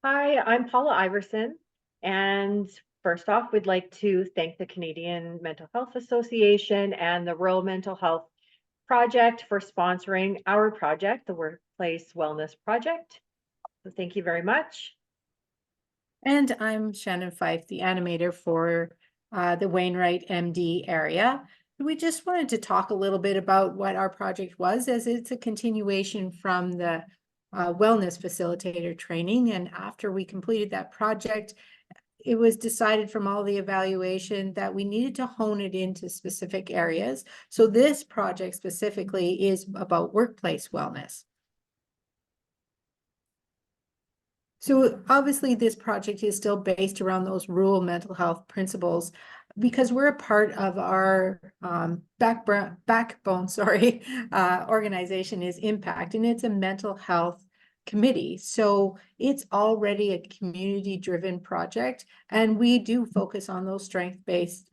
Hi, I'm Paula Iverson. And first off, we'd like to thank the Canadian Mental Health Association and the Rural Mental Health Project for sponsoring our project, the Workplace Wellness Project. So thank you very much. And I'm Shannon Fife, the animator for the Wainwright MD area. We just wanted to talk a little bit about what our project was, as it's a continuation from the wellness facilitator training. And after we completed that project, it was decided from all the evaluation that we needed to hone it into specific areas. So this project specifically is about workplace wellness. So obviously this project is still based around those rural mental health principles because we're a part of our backbone, organization is Impact, and it's a mental health committee. So it's already a community-driven project, and we do focus on those strength-based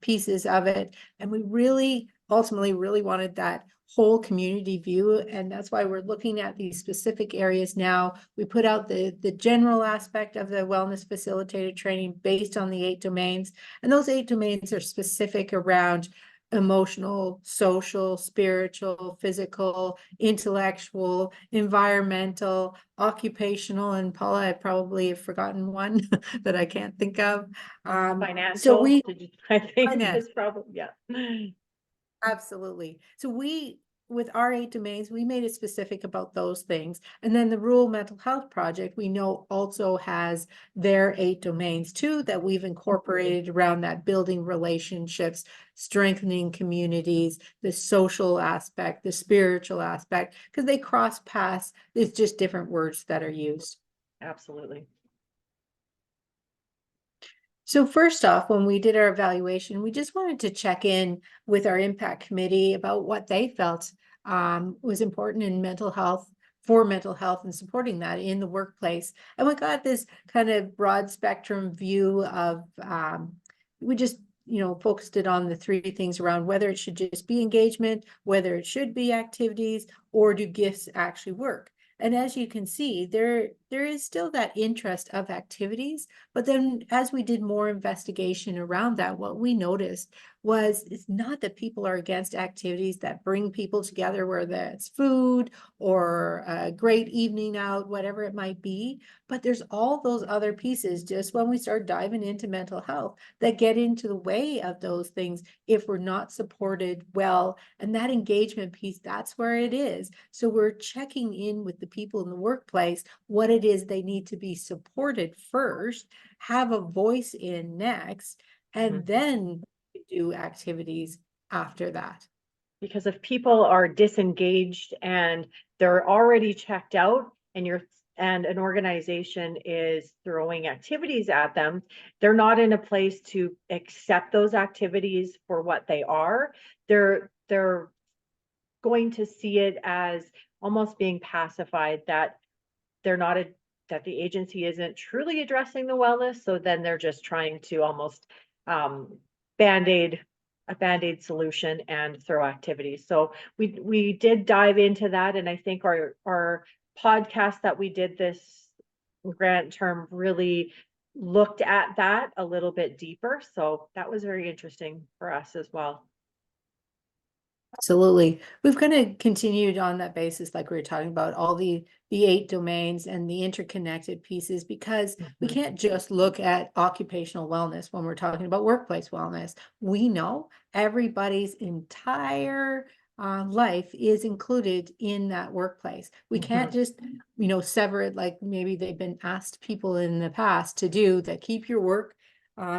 pieces of it. And we really ultimately really wanted that whole community view, and that's why we're looking at these specific areas now. We put out the general aspect of the wellness facilitator training based on the 8 domains, and those 8 domains are specific around emotional, social, spiritual, physical, intellectual, environmental, occupational, and Paula, I probably have forgotten one that I can't think of. Financial, I think Finance. is probably, yeah. Absolutely. So with our 8 domains, we made it specific about those things. And then the Rural Mental Health Project, we know also has their 8 domains too, that we've incorporated around that building relationships, strengthening communities, the social aspect, the spiritual aspect, because they cross paths. It's just different words that are used. Absolutely. So first off, when we did our evaluation, we just wanted to check in with our impact committee about what they felt was important in mental health, for mental health, and supporting that in the workplace. And we got this kind of broad spectrum view of, we just focused it on the 3 things around whether it should just be engagement, whether it should be activities, or do gifts actually work. And as you can see, there is still that interest of activities, but then as we did more investigation around that, what we noticed was it's not that people are against activities that bring people together, whether that's food or a great evening out, whatever it might be, but there's all those other pieces just when we start diving into mental health that get into the way of those things if we're not supported well. And that engagement piece, that's where it is. So we're checking in with the people in the workplace, what it is they need to be supported first, have a voice in next, and then do activities after that. Because if people are disengaged and they're already checked out and an organization is throwing activities at them, they're not in a place to accept those activities for what they are. They're going to see it as almost being pacified, that they're not a that the agency isn't truly addressing the wellness. So then they're just trying to almost band-aid a band-aid solution and throw activities. So we did dive into that, and I think our podcast that we did this grant term really looked at that a little bit deeper. So that was very interesting for us as well. Absolutely. We've kind of continued on that basis, like we were talking about all the 8 domains and the interconnected pieces, because we can't just look at occupational wellness when we're talking about workplace wellness. We know everybody's entire life is included in that workplace. We can't just, sever it like maybe they've been asked people in the past to do, that keep your work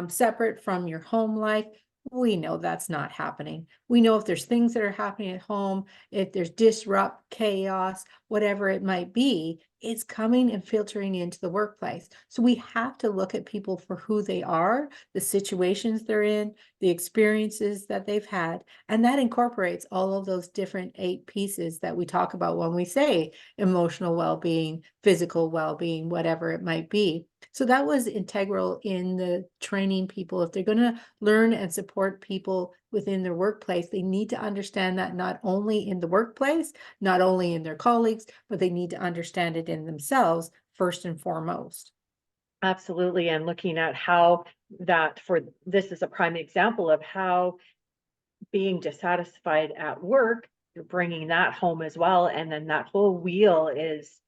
separate from your home life. We know that's not happening. We know if there's things that are happening at home, if there's disrupt, chaos, whatever it might be, it's coming and filtering into the workplace. So we have to look at people for who they are, the situations they're in, the experiences that they've had, and that incorporates all of those different 8 pieces that we talk about when we say emotional well-being, physical well-being, whatever it might be. So that was integral in the training people. If they're going to learn and support people within their workplace, they need to understand that not only in the workplace, not only in their colleagues, but they need to understand it in themselves first and foremost. Absolutely. And looking at how that for this is a prime example of how being dissatisfied at work, you're bringing that home as well. And then that whole wheel is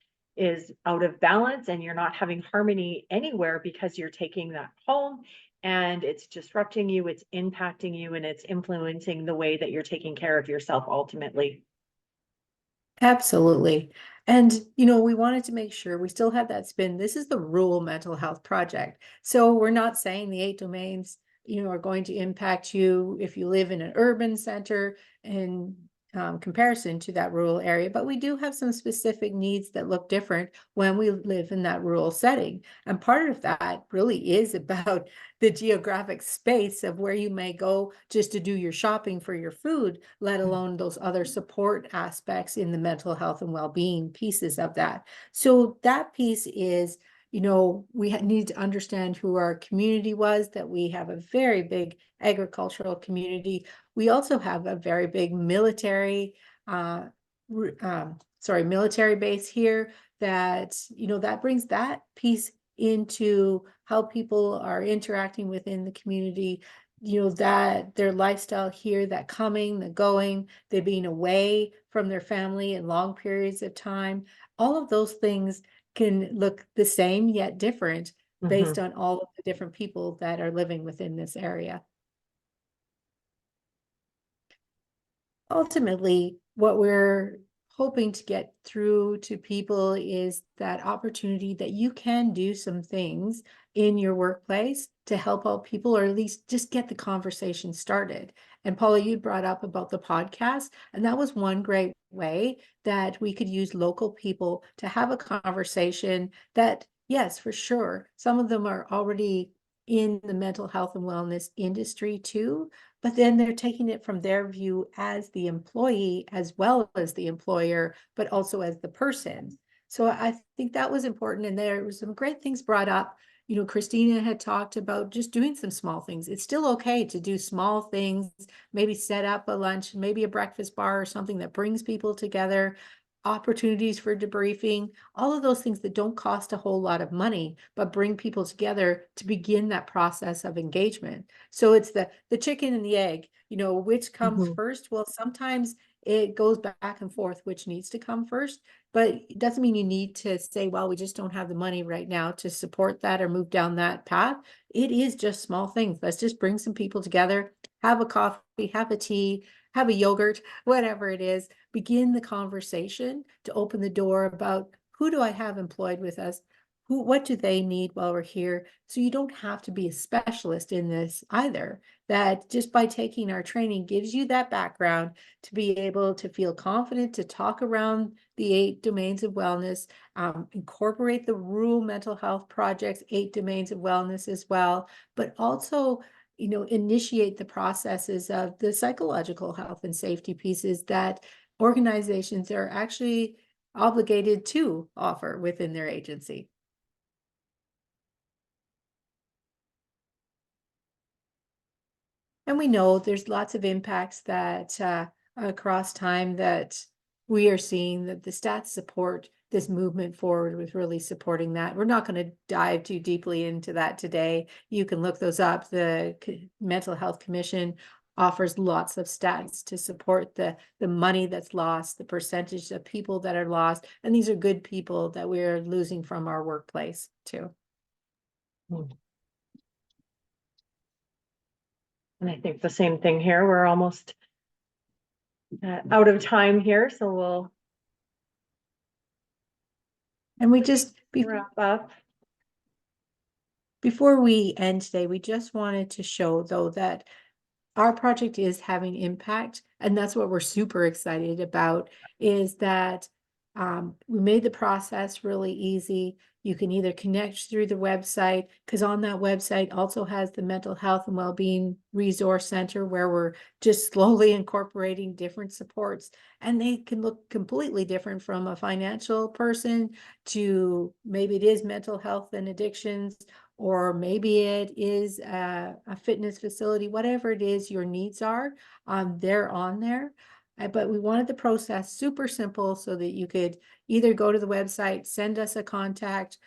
out of balance and you're not having harmony anywhere because you're taking that home and it's disrupting you, it's impacting you, and it's influencing the way that you're taking care of yourself ultimately. Absolutely. And, we wanted to make sure we still have that spin. This is the rural mental health project. So we're not saying the 8 domains, are going to impact you if you live in an urban center in comparison to that rural area. But we do have some specific needs that look different when we live in that rural setting. And part of that really is about the geographic space of where you may go just to do your shopping for your food, let alone those other support aspects in the mental health and well-being pieces of that. So that piece is, we need to understand who our community was, that we have a very big agricultural community. We also have a very big military, military base here that, that brings that piece into how people are interacting within the community, that their lifestyle here, that coming, the going, they being away from their family in long periods of time. All of those things can look the same yet different based Mhm. on all of the different people that are living within this area. Ultimately, what we're hoping to get through to people is that opportunity that you can do some things in your workplace to help out people, or at least just get the conversation started. And Paula, you brought up about the podcast, and that was one great way that we could use local people to have a conversation that, yes, for sure, some of them are already in the mental health and wellness industry too, but then they're taking it from their view as the employee, as well as the employer, but also as the person. So I think that was important. And there was some great things brought up. Christina had talked about just doing some small things. It's still okay to do small things, maybe set up a lunch, maybe a breakfast bar or something that brings people together, opportunities for debriefing, all of those things that don't cost a whole lot of money, but bring people together to begin that process of engagement. So it's the chicken and the egg, which comes Mhm. first. Well, sometimes it goes back and forth, which needs to come first, but it doesn't mean you need to say, well, we just don't have the money right now to support that or move down that path. It is just small things. Let's just bring some people together, have a coffee, have a tea, have a yogurt, whatever it is, begin the conversation to open the door about who do I have employed with us? What do they need while we're here? So you don't have to be a specialist in this either. That just by taking our training gives you that background to be able to feel confident to talk around the 8 domains of wellness, incorporate the rural mental health project's 8 domains of wellness as well, but also initiate the processes of the psychological health and safety pieces that organizations are actually obligated to offer within their agency. And we know there's lots of impacts that across time that we are seeing that the stats support this movement forward with really supporting that. We're not going to dive too deeply into that today. You can look those up. The Mental Health Commission offers lots of stats to support the money that's lost, the percentage of people that are lost, and these are good people that we're losing from our workplace too. Mm. And I think the same thing here. We're almost out of time here, so we'll And we just wrap up. before we end today, we just wanted to show though that our project is having impact, and that's what we're super excited about, is that we made the process really easy. You can either connect through the website, because on that website also has the Mental Health and Wellbeing Resource Center, where we're just slowly incorporating different supports, and they can look completely different from a financial person to maybe it is mental health and addictions, or maybe it is a fitness facility, whatever it is your needs are, they're on there. But we wanted the process super simple so that you could either go to the website, send us a contact,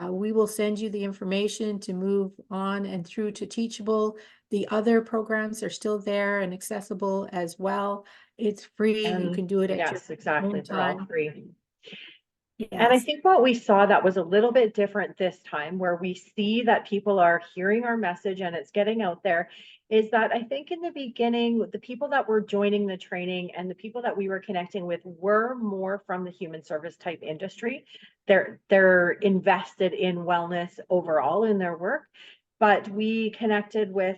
We will send you the information to move on and through to Teachable. The other programs are still there and accessible as well. It's free. You can And do it at your yes, exactly. own They're all time. free. And I Yes. think what we saw that was a little bit different this time, where we see that people are hearing our message and it's getting out there, is that I think in the beginning, the people that were joining the training and the people that we were connecting with were more from the human service type industry. They're invested in wellness overall in their work. But we connected with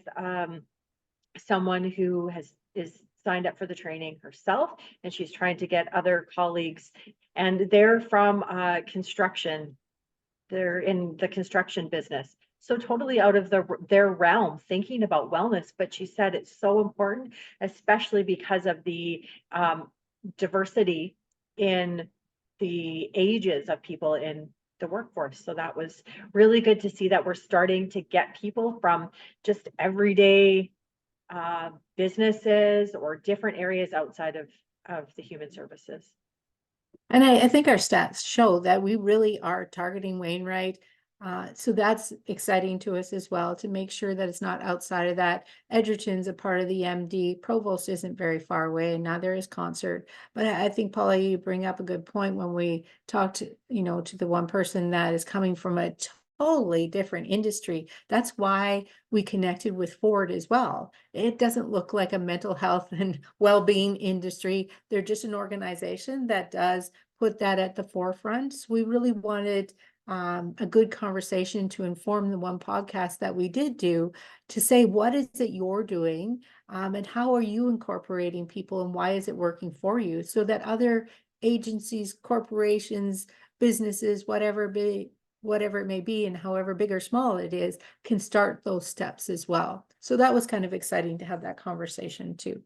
someone who is signed up for the training herself, and she's trying to get other colleagues, and they're from construction. They're in the construction business. So totally out of their realm thinking about wellness, but she said it's so important, especially because of the diversity in the ages of people in the workforce. So that was really good to see that we're starting to get people from just everyday businesses or different areas outside of the human services. And I think our stats show that we really are targeting Wainwright. So that's exciting to us as well, to make sure that it's not outside of that. Edgerton's a part of the MD. Provost isn't very far away, and now there is Concert. But I think, Paula, you bring up a good point when we talk to, to the one person that is coming from a totally different industry. That's why we connected with Ford as well. It doesn't look like a mental health and well-being industry. They're just an organization that does put that at the forefront. So we really wanted a good conversation to inform the one podcast that we did do, to say, what is it you're doing, and how are you incorporating people, and why is it working for you, so that other agencies, corporations, businesses, whatever it may be, and however big or small it is, can start those steps as well. So that was kind of exciting to have that conversation too.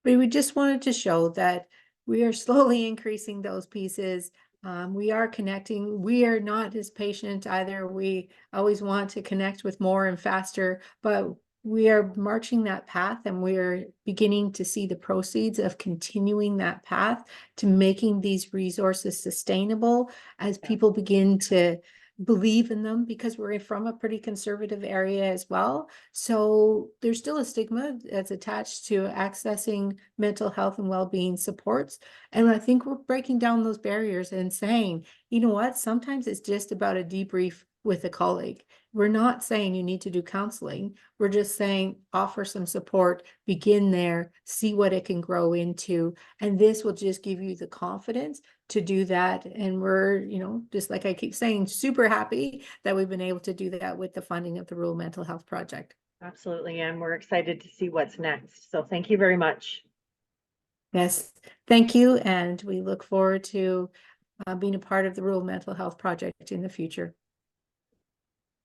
But we just wanted to show that we are slowly increasing those pieces. We are connecting. We are not as patient either. We always want to connect with more and faster, but we are marching that path, and we are beginning to see the proceeds of continuing that path to making these resources sustainable as people begin to believe in them, because we're from a pretty conservative area as well. So there's still a stigma that's attached to accessing mental health and well-being supports. And I think we're breaking down those barriers and saying, you know what, sometimes it's just about a debrief with a colleague. We're not saying you need to do counseling. We're just saying offer some support, begin there, see what it can grow into. And this will just give you the confidence to do that. And we're, just like I keep saying, super happy that we've been able to do that with the funding of the Rural Mental Health Project. Absolutely. And we're excited to see what's next. So thank you very much. Yes, thank you. And we look forward to being a part of the Rural Mental Health Project in the future.